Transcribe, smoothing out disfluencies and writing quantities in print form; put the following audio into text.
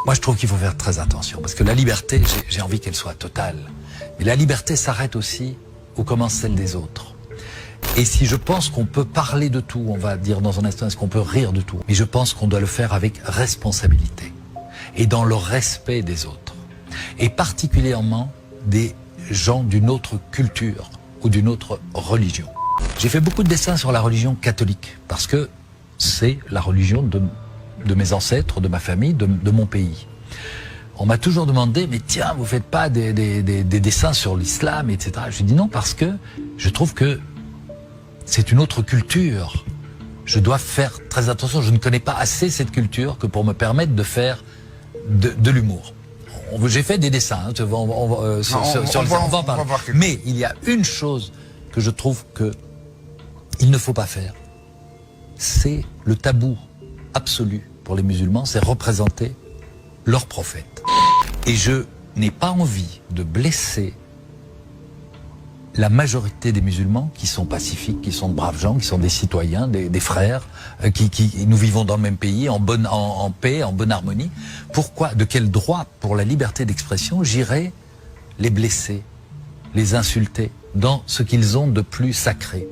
Moi, je trouve qu'il faut faire très attention, parce que la liberté, j'ai envie qu'elle soit totale. Mais la liberté s'arrête aussi où commence celle des autres. Et si je pense qu'on peut parler de tout, on va dire dans un instant, est-ce qu'on peut rire de tout? Mais je pense qu'on doit le faire avec responsabilité et dans le respect des autres. Et particulièrement des gens d'une autre culture ou d'une autre religion. J'ai fait beaucoup de dessins sur la religion catholique, parce que c'est la religion de mes ancêtres, de ma famille, de mon pays. On m'a toujours demandé, mais tiens, vous faites pas des dessins sur l'islam, etc. Je dis non, parce que je trouve que c'est une autre culture. Je dois faire très attention. Je ne connais pas assez cette culture que pour me permettre de faire de l'humour. J'ai fait des dessins, hein, on va en parler. Mais il y a une chose que je trouve que il ne faut pas faire. C'est le tabou absolu pour les musulmans, c'est représenter leur prophète. Et je n'ai pas envie de blesser la majorité des musulmans qui sont pacifiques, qui sont de braves gens, qui sont des citoyens, des frères, nous vivons dans le même pays, en paix, en bonne harmonie. Pourquoi, de quel droit, pour la liberté d'expression, j'irais les blesser, les insulter dans ce qu'ils ont de plus sacré?